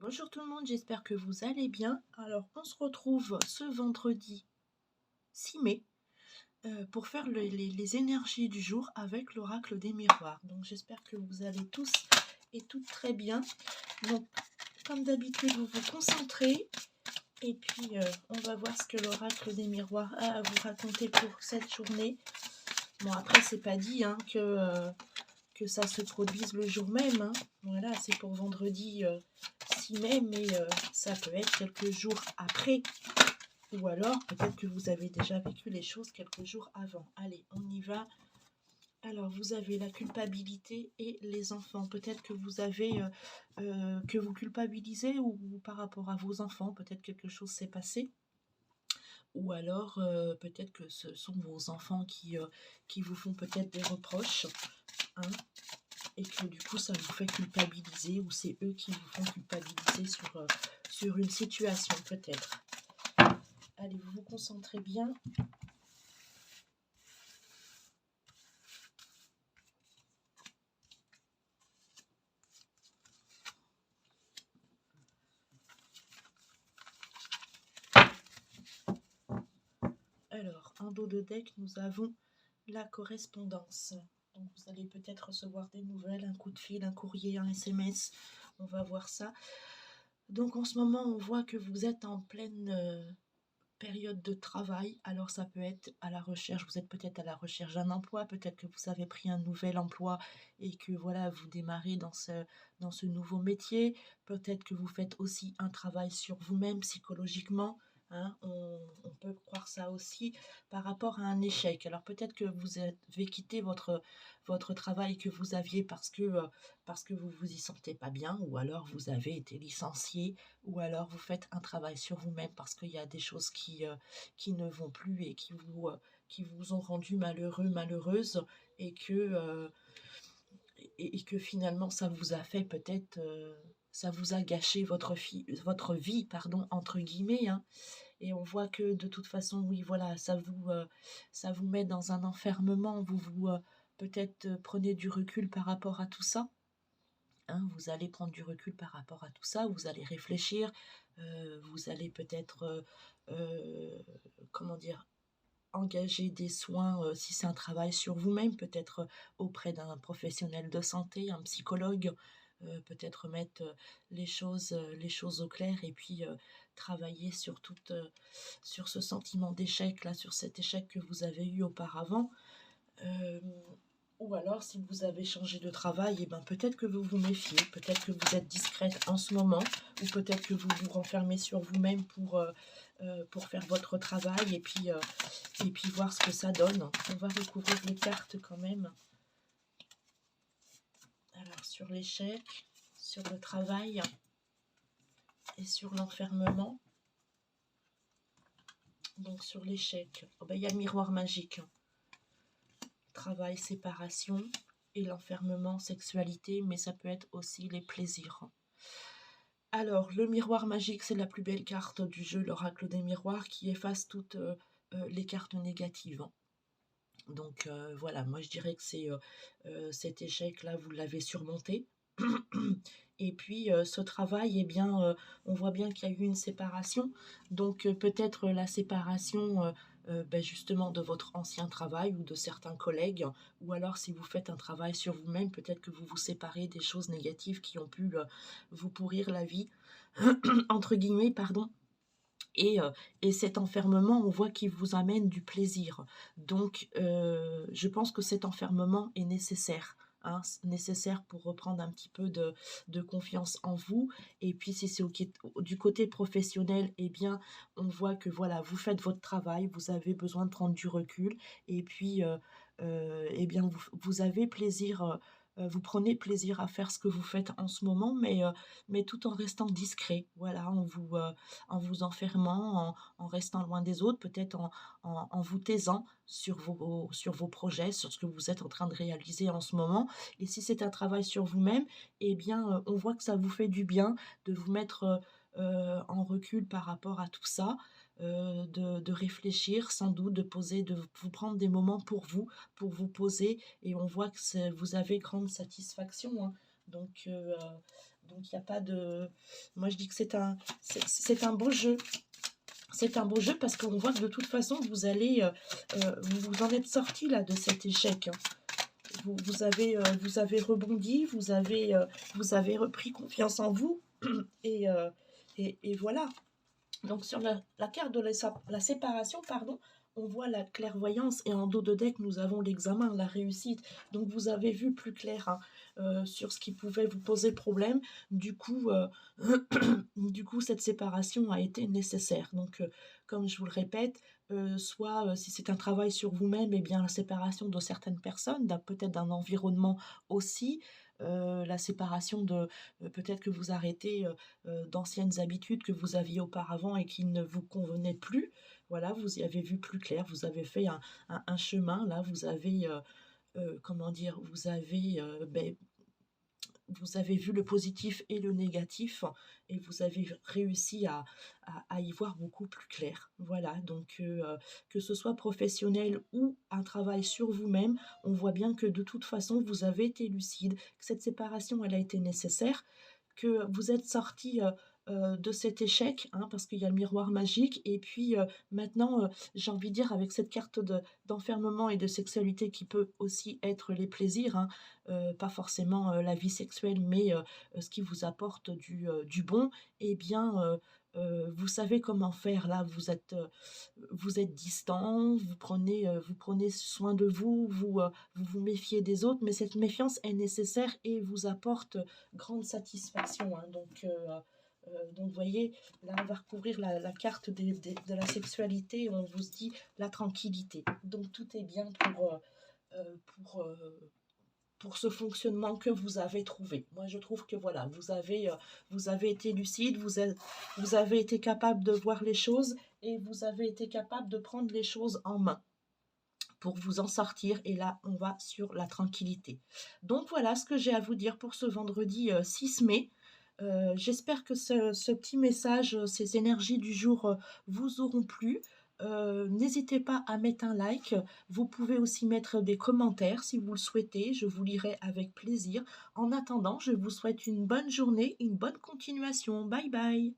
Bonjour tout le monde, j'espère que vous allez bien. Alors, on se retrouve ce vendredi 6 mai pour faire les énergies du jour avec l'oracle des miroirs. Donc, j'espère que vous allez tous et toutes très bien. Donc, comme d'habitude, vous vous concentrez et puis on va voir ce que l'oracle des miroirs a à vous raconter pour cette journée. Bon, après, c'est pas dit que ça se produise le jour même, hein. Voilà, c'est pour vendredi 6 mai, mais ça peut être quelques jours après. Ou alors, peut-être que vous avez déjà vécu les choses quelques jours avant. Allez, on y va. Alors, vous avez la culpabilité et les enfants. Peut-être que vous avez, que vous culpabilisez ou par rapport à vos enfants. Peut-être quelque chose s'est passé. Ou alors, peut-être que ce sont vos enfants qui vous font peut-être des reproches, hein, et que du coup ça vous fait culpabiliser, ou c'est eux qui vous font culpabiliser sur une situation peut-être. Allez, vous vous concentrez bien. Alors, en dos de deck, nous avons la correspondance. Donc vous allez peut-être recevoir des nouvelles, un coup de fil, un courrier, un SMS. On va voir ça. Donc en ce moment, on voit que vous êtes en pleine période de travail. Alors ça peut être à la recherche, vous êtes peut-être à la recherche d'un emploi, peut-être que vous avez pris un nouvel emploi et que voilà, vous démarrez dans ce nouveau métier. Peut-être que vous faites aussi un travail sur vous-même psychologiquement. Hein, on peut croire ça aussi par rapport à un échec. Alors peut-être que vous avez quitté votre travail que vous aviez parce que vous vous y sentez pas bien, ou alors vous avez été licencié, ou alors vous faites un travail sur vous-même parce qu'il y a des choses qui ne vont plus et qui vous ont rendu malheureux, malheureuse, et que finalement ça vous a fait peut-être, ça vous a gâché votre vie, pardon, entre guillemets, hein. Et on voit que de toute façon, oui, voilà, ça vous met dans un enfermement, vous peut-être prenez du recul par rapport à tout ça. Hein, vous allez prendre du recul par rapport à tout ça, vous allez réfléchir, vous allez peut-être, comment dire, engager des soins, si c'est un travail sur vous-même, peut-être auprès d'un professionnel de santé, un psychologue, peut-être mettre les choses au clair, et puis travailler sur ce sentiment d'échec, là, sur cet échec que vous avez eu auparavant. Euh, ou alors, si vous avez changé de travail, eh ben, peut-être que vous vous méfiez, peut-être que vous êtes discrète en ce moment, ou peut-être que vous vous renfermez sur vous-même pour faire votre travail, et puis voir ce que ça donne. On va recouvrir les cartes quand même. Alors, sur l'échec, sur le travail et sur l'enfermement. Donc, sur l'échec, oh ben, il y a le miroir magique. Travail, séparation, et l'enfermement, sexualité, mais ça peut être aussi les plaisirs. Alors, le miroir magique, c'est la plus belle carte du jeu, l'oracle des miroirs, qui efface toutes les cartes négatives. Donc voilà, moi je dirais que c'est cet échec-là, vous l'avez surmonté. Et puis ce travail, eh bien, on voit bien qu'il y a eu une séparation. Donc peut-être la séparation ben, justement de votre ancien travail ou de certains collègues. Ou alors si vous faites un travail sur vous-même, peut-être que vous vous séparez des choses négatives qui ont pu vous pourrir la vie, entre guillemets, pardon. Et cet enfermement, on voit qu'il vous amène du plaisir. Donc, je pense que cet enfermement est nécessaire. Hein, nécessaire pour reprendre un petit peu de confiance en vous. Et puis, si c'est du côté professionnel, eh bien, on voit que voilà, vous faites votre travail, vous avez besoin de prendre du recul. Et puis, eh bien, vous avez plaisir. Vous prenez plaisir à faire ce que vous faites en ce moment, mais tout en restant discret, voilà, en vous enfermant, en restant loin des autres, peut-être en vous taisant sur vos projets, sur ce que vous êtes en train de réaliser en ce moment. Et si c'est un travail sur vous-même, eh bien, on voit que ça vous fait du bien de vous mettre en recul par rapport à tout ça, de réfléchir sans doute, de vous prendre des moments pour vous poser, et on voit que vous avez grande satisfaction, hein. Donc Donc, il n'y a pas de... Moi, je dis que c'est un beau jeu. C'est un beau jeu parce qu'on voit que de toute façon, vous allez... vous en êtes sorti là de cet échec, hein. Vous avez rebondi, vous avez repris confiance en vous. Et, et voilà. Donc sur la carte de la séparation, pardon, on voit la clairvoyance et en dos de deck, nous avons l'examen, la réussite. Donc vous avez vu plus clair, hein, sur ce qui pouvait vous poser problème. Du coup, du coup cette séparation a été nécessaire. Donc, comme je vous le répète, soit si c'est un travail sur vous-même, eh bien la séparation de certaines personnes, peut-être d'un environnement aussi. La séparation de peut-être que vous arrêtez d'anciennes habitudes que vous aviez auparavant et qui ne vous convenaient plus. Voilà, vous y avez vu plus clair, vous avez fait un chemin, là, vous avez, comment dire, vous avez vu le positif et le négatif et vous avez réussi à y voir beaucoup plus clair. Voilà, donc que ce soit professionnel ou un travail sur vous-même, on voit bien que de toute façon, vous avez été lucide, que cette séparation, elle a été nécessaire, que vous êtes sorti de cet échec, hein, parce qu'il y a le miroir magique, et puis maintenant, j'ai envie de dire, avec cette carte d'enfermement et de sexualité qui peut aussi être les plaisirs, hein, pas forcément la vie sexuelle, mais ce qui vous apporte du bon, eh bien, vous savez comment faire. Là, vous êtes distant, vous prenez soin de vous, vous vous méfiez des autres, mais cette méfiance est nécessaire et vous apporte grande satisfaction, hein. Donc, vous voyez, là, on va recouvrir la carte de la sexualité, on vous dit la tranquillité. Donc, tout est bien euh, pour, euh, pour ce fonctionnement que vous avez trouvé. Moi, je trouve que voilà, vous avez été lucide, vous avez été capable de voir les choses et vous avez été capable de prendre les choses en main pour vous en sortir. Et là, on va sur la tranquillité. Donc, voilà ce que j'ai à vous dire pour ce vendredi 6 mai. J'espère que ce petit message, ces énergies du jour vous auront plu. N'hésitez pas à mettre un like. Vous pouvez aussi mettre des commentaires si vous le souhaitez. Je vous lirai avec plaisir. En attendant, je vous souhaite une bonne journée, une bonne continuation. Bye bye.